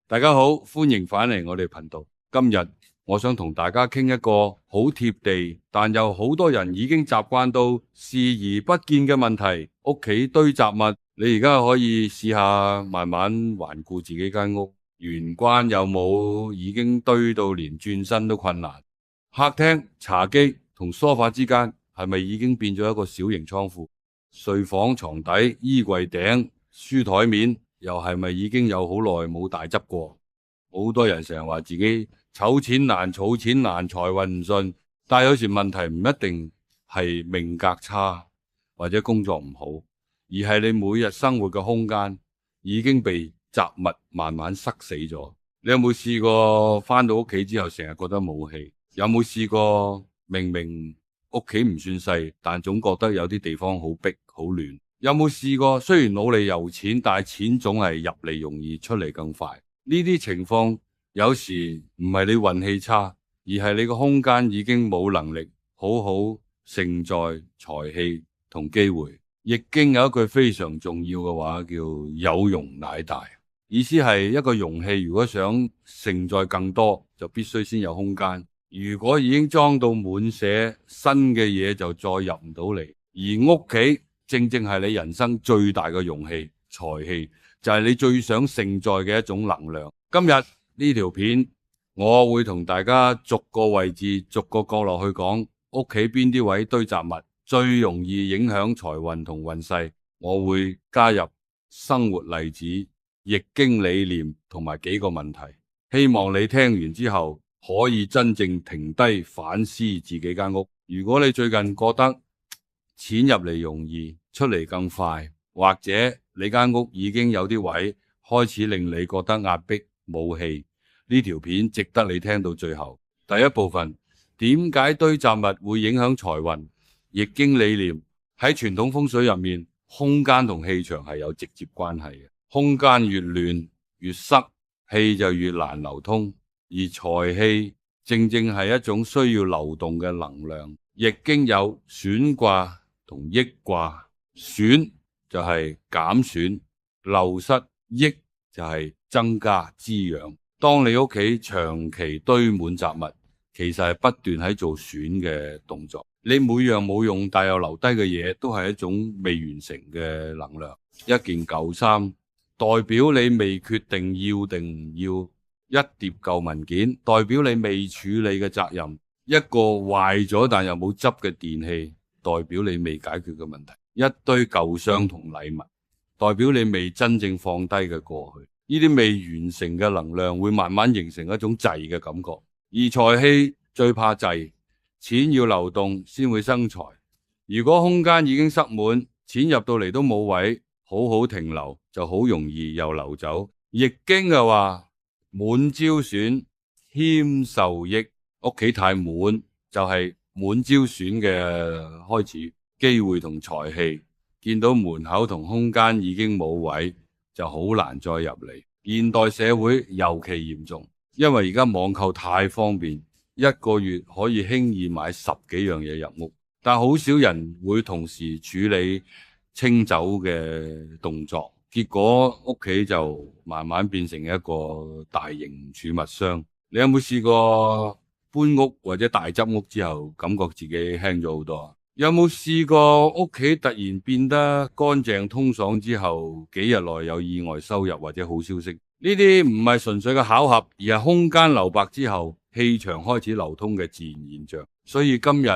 大家好，歡迎返嚟我哋頻道。今日我想同大家傾一個好貼地，但又好多人已經習慣到視而不見嘅問題。屋企堆雜物，你而家可以試下慢慢環顧自己間屋，玄關有冇已經堆到連轉身都困難？客廳、茶几同梳化之間係咪已經變咗一個小型倉庫？睡房床底、衣櫃頂、書台面，又係咪已經有好耐冇大執過？好多人成日話自己籌錢難、儲錢難、財運唔順，但係有時問題唔一定係命格差或者工作唔好，而係你每日生活嘅空間已經被雜物慢慢塞死咗。你有冇試過返到屋企之後成日覺得冇氣？有冇試過明明屋企唔算細，但總覺得有啲地方好逼好亂？有冇試過雖然努力有錢，但係錢總係入嚟容易出嚟更快？呢啲情況有時唔係你運氣差，而係你個空間已經冇能力好好承載財氣同機會。易經有一句非常重要嘅話叫有容乃大，意思係一個容器如果想承載更多，就必須先有空間。如果已經裝到滿瀉，新嘅嘢就再入唔到嚟。而屋企正正係你人生最大嘅容器，財氣就係你最想承載嘅一種能量。今日呢條片我會同大家逐個位置、逐個角落去講屋企邊啲位堆雜物最容易影響財運同運勢。我會加入生活例子、易經理念同埋幾個問題，希望你聽完之後可以真正停低反思自己間屋。如果你最近覺得錢入嚟容易，出嚟更快，或者你間屋已經有啲位開始令你覺得壓迫冇氣，呢條片值得你聽到最後。第一部分，點解堆雜物會影響財運？易經理念喺傳統風水入面，空間同氣場係有直接關係嘅。空間越亂越塞，氣就越難流通，而財氣正正係一種需要流動嘅能量。易經有損卦同益卦，損就係減損、流失，益就係增加滋養。當你屋企長期堆滿雜物，其實係不斷喺做損嘅動作。你每樣冇用但又留低嘅嘢，都係一種未完成嘅能量。一件舊衫代表你未決定要定唔要，一疊舊文件代表你未處理嘅責任，一個壞咗但又冇執嘅電器代表你未解決嘅問題，一堆舊箱同禮物代表你未真正放低嘅過去。呢啲未完成嘅能量會慢慢形成一種滯嘅感覺。而財氣最怕滯，錢要流動先會生財。如果空間已經塞滿，錢入到嚟都冇位好好停留，就好容易又流走。易經嘅話，滿招損，謙受益。屋企太滿就係滿招損嘅開始，機會同財氣見到門口同空間已經冇位，就好難再入嚟。現代社會尤其嚴重，因為而家網購太方便，一個月可以輕易買10幾樣嘢入屋，但好少人會同時處理清走嘅動作，結果屋企就慢慢變成一個大型儲物箱。你有冇試過搬屋或者大執屋之後感覺自己輕咗好多？有冇試過屋企突然變得乾淨通爽之後幾日內有意外收入或者好消息？呢啲唔係純粹嘅巧合，而係空間留白之後氣場開始流通嘅自然現象。所以今日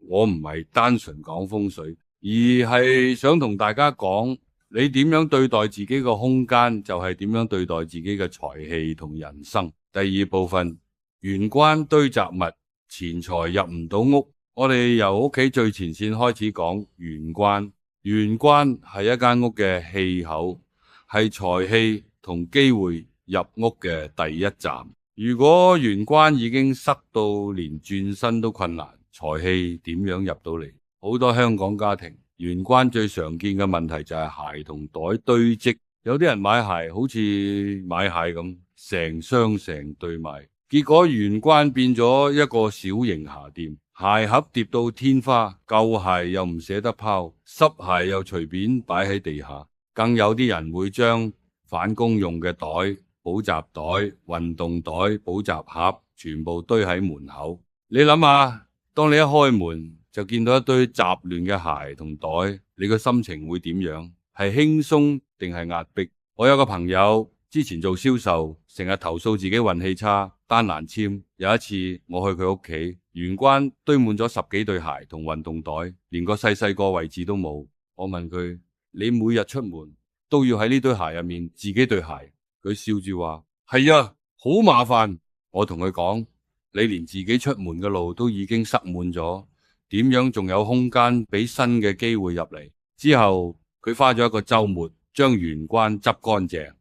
我唔係單純講風水，而係想同大家講，你點樣對待自己個空間，就係點樣對待自己嘅財氣同人生。第二部分，玄關堆雜物，錢財入唔到屋。我哋由屋企最前線開始講玄關。玄關係一間屋嘅氣口，係財氣同機會入屋嘅第一站。如果玄關已經塞到連轉身都困難，財氣點樣入到嚟？好多香港家庭玄關最常見嘅問題就係鞋同袋堆積，有啲人買鞋好似買蟹咁，成箱成對賣，結果玄關變咗一個小型鞋店，鞋盒疊到天花，舊鞋又唔捨得拋，濕鞋又隨便擺喺地下，更有啲人會將返工用嘅袋、補習袋、運動袋、補習盒，全部堆喺門口。你諗下，當你一開門就見到一堆雜亂嘅鞋同袋，你個心情會點樣？係輕鬆定係壓迫？我有個朋友之前做銷售，成日投訴自己運氣差，單難簽。有一次我去佢屋企，玄關堆滿咗10幾對鞋同運動袋，連個細個位置都冇。我問佢：你每日出門都要喺呢堆鞋入面自己對鞋？佢笑住話：係啊，好麻煩。我同佢講：你連自己出門嘅路都已經塞滿咗，點樣仲有空間俾新嘅機會入嚟？之後佢花咗一個週末將玄關執乾淨，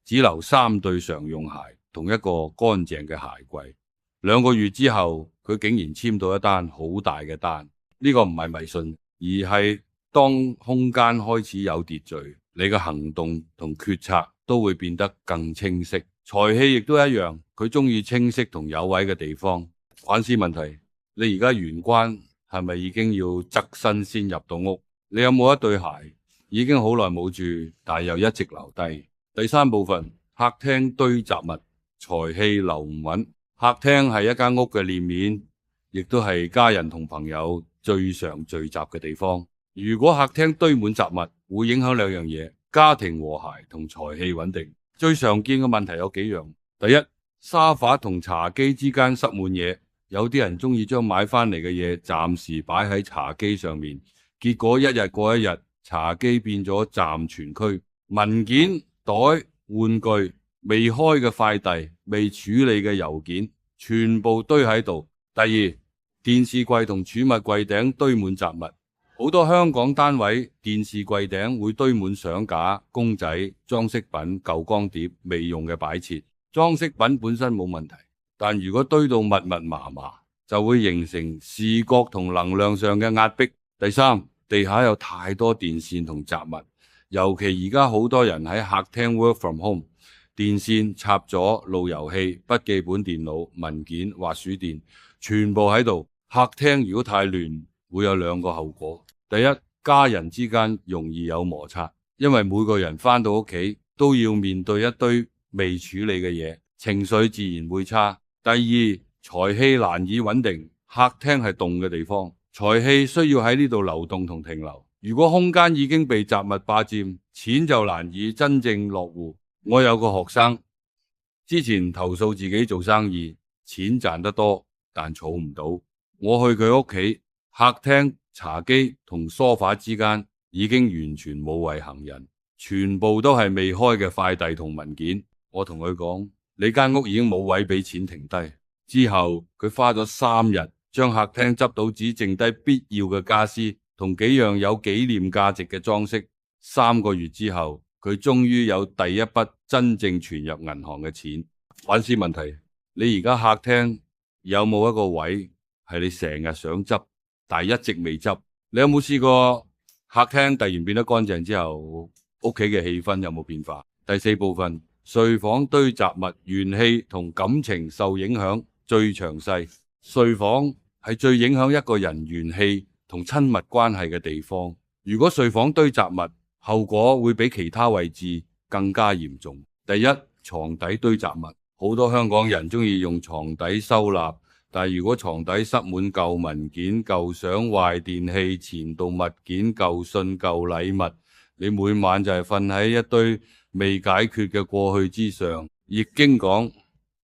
只留3對常用鞋同一個乾淨嘅鞋櫃。2個月之後，佢竟然簽到一單好大嘅單。呢個唔係迷信，而係當空間開始有秩序，你嘅行動同決策都會變得更清晰。財氣亦都一樣，佢中意清晰同有位嘅地方。反思問題：你而家玄關係咪已經要側身先入到屋？你有冇一對鞋已經好耐冇住，但又一直留低？第3部分，客廳堆雜物，財氣留唔穩。客廳係一間屋嘅臉面，亦都係家人同朋友最常聚集嘅地方。如果客廳堆滿雜物，會影響2樣嘢：家庭和諧同財氣穩定。最常見嘅問題有幾樣。第一，沙發同茶几之間塞滿嘢，有啲人中意將買翻嚟嘅嘢暫時擺喺茶几上面，結果一日過一日，茶几變咗暫存區，文件、袋、玩具、未開嘅快遞、未處理嘅郵件，全部堆喺度。第二，電視櫃同儲物櫃頂堆滿雜物，好多香港單位電視櫃頂會堆滿相架、公仔、裝飾品、舊光碟、未用嘅擺設。裝飾品本身冇問題，但如果堆到密密麻麻，就會形成視覺同能量上嘅壓迫。第三，地下有太多電線同雜物，尤其而家好多人喺客廳 work from home， 電線插咗路由器、筆記本電腦、文件、滑鼠墊，全部喺度。客廳如果太亂，會有2個後果。第一，家人之間容易有摩擦，因為每個人返到屋企都要面對一堆未處理嘅嘢，情緒自然會差。第二，財氣難以穩定。客廳係動嘅地方，財氣需要喺呢度流動同停留。如果空間已經被雜物霸佔，錢就難以真正落戶。我有個學生之前投訴自己做生意，錢賺得多，但儲唔到。我去佢屋企，客廳、茶几同梳化之間已經完全冇為行人，全部都係未開嘅快遞同文件。我同佢講：你間屋已經冇位俾錢停低。之後佢花咗3日將客廳執到只剩低必要嘅家私同幾樣有紀念價值嘅裝飾。3個月之後，佢終於有第一筆真正存入銀行嘅錢。反思問題：你而家客廳有冇一個位係你成日想執，但係一直未執？你有冇試過客廳突然變得乾淨之後，屋企嘅氣氛有冇變化？第4部分，睡房堆雜物，元氣同感情受影響最詳細。睡房係最影響一個人元氣同親密關係嘅地方。如果睡房堆雜物，後果會比其他位置更加嚴重。第一，床底堆雜物，好多香港人中意用床底收納，但如果床底塞滿舊文件、舊相、壞電器、前度物件、舊信、舊禮物，你每晚就係瞓喺一堆未解決嘅過去之上。易經講：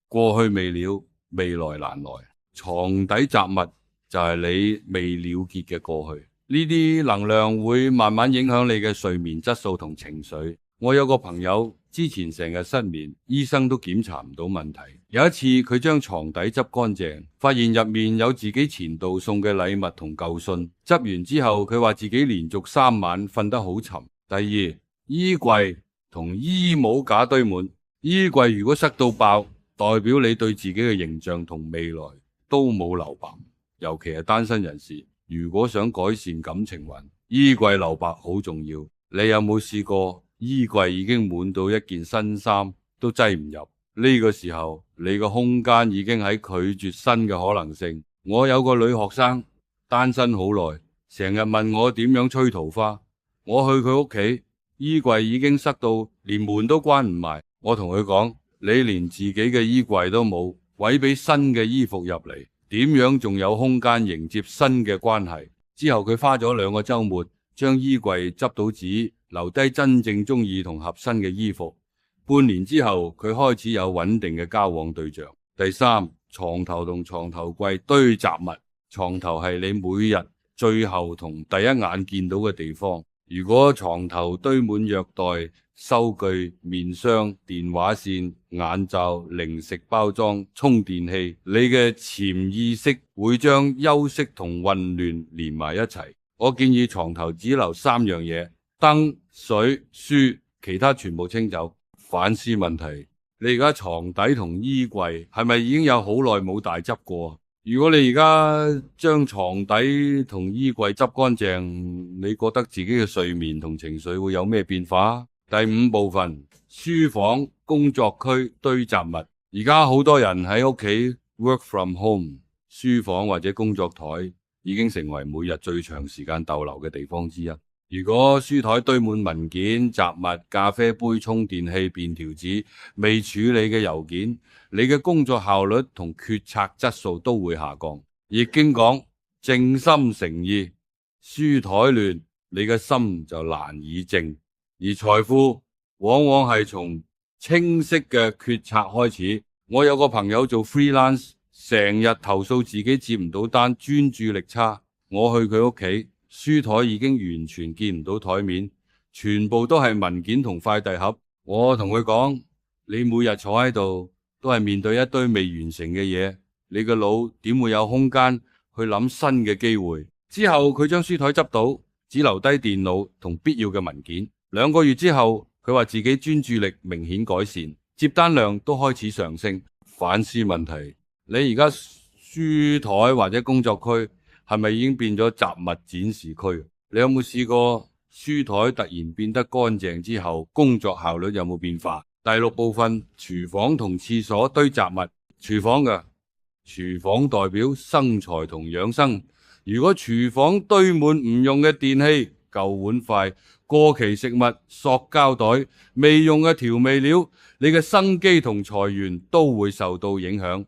過去未了，未來難來。床底雜物就係你未了結嘅過去，呢啲能量會慢慢影響你嘅睡眠質素同情緒。我有個朋友之前成日失眠，醫生都檢查唔到問題。有一次佢將床底執乾淨，發現入面有自己前度送嘅禮物同舊信。執完之後，佢話自己連續3晚瞓得好沉。第二，衣櫃同衣帽架堆滿。衣櫃如果塞到爆，代表你對自己嘅形象同未來都冇留白。尤其係單身人士，如果想改善感情運，衣櫃留白好重要。你有冇試過衣櫃已經滿到一件新衫都擠唔入？呢個時候你個空間已經喺拒絕新嘅可能性。我有個女學生單身好耐，成日問我點樣吹桃花。我去佢屋企，衣櫃已經塞到連門都關唔埋。我同佢講：你連自己嘅衣櫃都冇，位俾新嘅衣服入嚟，點樣仲有空間迎接新嘅關係？之後佢花咗2個週末，將衣櫃執到紙，留低真正中意同合身嘅衣服。半年之後，佢開始有穩定嘅交往對象。第三，床頭同床頭櫃堆雜物。床頭係你每日最後同第一眼見到嘅地方。如果床頭堆滿藥袋、收據、面霜、電話線、眼罩、零食包裝、充電器，你嘅潛意識會將休息同混亂連埋一齊。我建議床頭只留3樣嘢：燈、水、書，其他全部清走。反思問題，你而家床底同衣櫃係咪已經有好耐冇大執過？如果你而家將床底同衣櫃執乾淨，你覺得自己嘅睡眠同情緒會有咩變化？第5部分，書房、工作區堆雜物。而家好多人喺屋企 work from home， 書房或者工作台已經成為每日最長時間逗留嘅地方之一。如果書台堆滿文件、雜物、咖啡杯、充電器、便條紙、未處理嘅郵件，你嘅工作效率同決策質素都會下降。易經講靜心誠意，書台亂，你嘅心就難以靜。而財富往往係從清晰嘅決策開始。我有個朋友做 freelance， 成日投訴自己接唔到單，專注力差。我去佢屋企，書台已經完全見唔到台面，全部都係文件同快遞盒。我同佢講，你每日坐喺度都係面對一堆未完成嘅嘢，你個腦點會有空間去諗新嘅機會？之後佢將書台執到，只留低電腦同必要嘅文件。2個月之後，佢話自己專注力明顯改善，接單量都開始上升。反思問題，你而家書台或者工作區係咪已經變咗雜物展示區？你有冇試過書台突然變得乾淨之後，工作效率有冇變化？第6部分，廚房同廁所堆雜物。廚房代表生財同養生。如果廚房堆滿唔用嘅電器、舊碗筷、過期食物、塑膠袋、未用嘅調味料，你嘅生機同財源都會受到影響。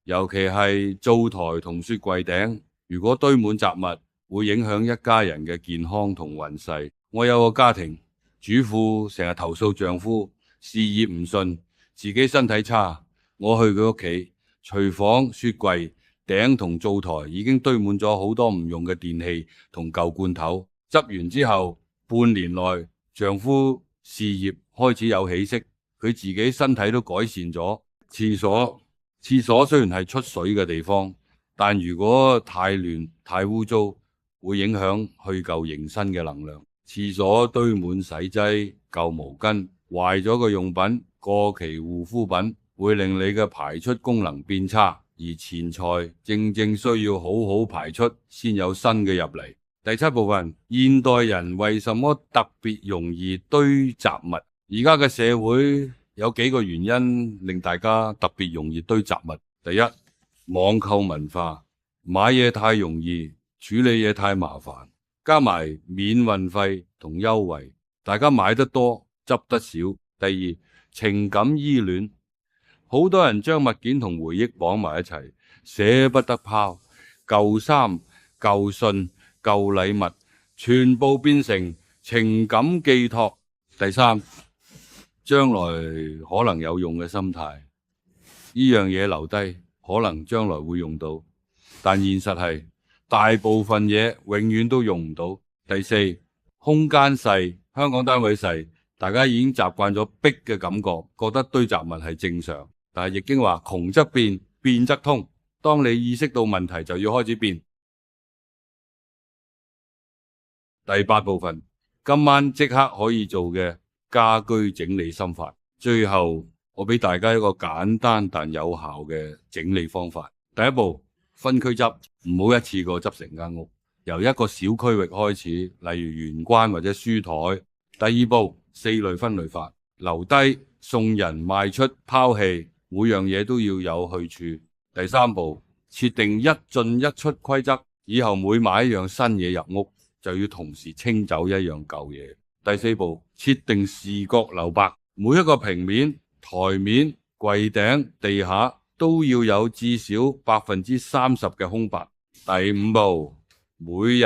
尤其係灶台同雪櫃頂，如果堆滿雜物，會影響一家人嘅健康同運勢。我有個家庭主婦成日投訴丈夫事業唔順，自己身體差。我去佢屋企，廚房、雪櫃頂同灶台已經堆滿咗好多唔用嘅電器同舊罐頭。執完之後，半年內丈夫事業開始有起色，佢自己身體都改善咗。廁所雖然係出水嘅地方，但如果太亂太污糟，會影響去舊迎新嘅能量。廁所堆滿洗劑、舊毛巾、壞咗嘅用品、過期護膚品，會令你嘅排出功能變差，而錢財正需要好好排出，先有新嘅入嚟。第7部分，現代人為什麼特別容易堆雜物？而家嘅社會有幾個原因令大家特別容易堆雜物。第一，網購文化，買嘢太容易，處理嘢太麻煩，加埋免運費同優惠，大家買得多，執得少。第二，情感依戀，好多人將物件同回憶綁埋一齊，捨不得拋，舊衫、舊信、舊禮物，全部變成情感寄託。第三，將來可能有用嘅心態，呢樣嘢留低，可能將來會用到，但現實係大部分嘢永遠都用唔到。第四，空間細，香港單位細，大家已經習慣咗逼嘅感覺，覺得堆雜物係正常。但係易經話窮則變，變則通，當你意識到問題就要開始變。第8部分，今晚即刻可以做嘅家居整理心法。最後我俾大家一個簡單但有效嘅整理方法。第1步，分區執，唔好一次過執成間屋，由一個小區域開始，例如玄關或者書台。第2步，4類分類法，留低、送人、賣出、拋棄，每樣嘢都要有去處。第3步，設定一進一出規則，以後每買一樣新嘢入屋，就要同時清走一樣舊嘢。第4步，設定視覺留白，每一個平面、台面、櫃頂、地下都要有至少30%嘅空白。第5步，每日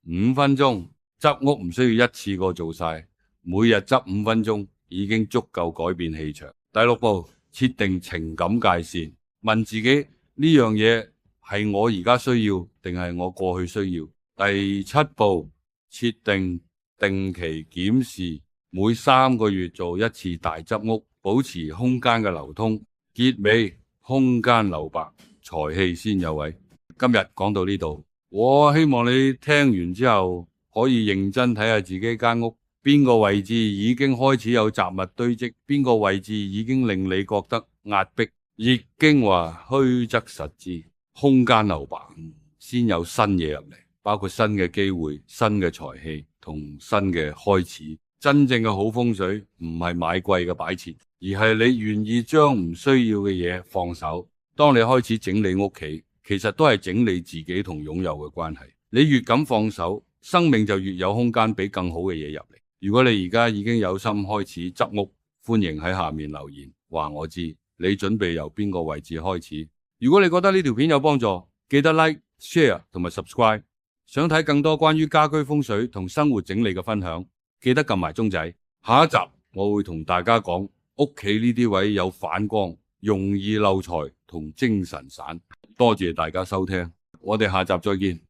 5分鐘，執屋唔需要一次過做晒，每日執5分鐘已經足夠改變氣場。第6步，設定情感界線，問自己呢樣嘢係我而家需要定係我過去需要。第7步，設定定期檢視，每3個月做一次大執屋，保持空間嘅流通。結尾，空間留白，財氣先有位。今日講到呢度，我希望你聽完之後可以認真睇下自己間屋，邊個位置已經開始有雜物堆積，邊個位置已經令你覺得壓迫。易經話虛則實之，空間留白先有新嘢入嚟，包括新嘅機會、新嘅財氣同新嘅開始。真正嘅好風水唔係買貴嘅擺設，而係你願意將唔需要嘅嘢放手。當你開始整理屋企，其實都係整理自己同擁有嘅關係。你越敢放手，生命就越有空間俾更好嘅嘢入嚟。如果你而家已經有心開始執屋，歡迎喺下面留言話我知，你準備由邊個位置開始。如果你覺得呢條片有幫助，記得 Like、Share 同埋 Subscribe。想睇更多關於家居風水同生活整理嘅分享，記得撳埋鐘仔。下一集我會同大家講屋企呢啲位有反光，容易漏財同精神散。多謝大家收聽，我哋下集再見。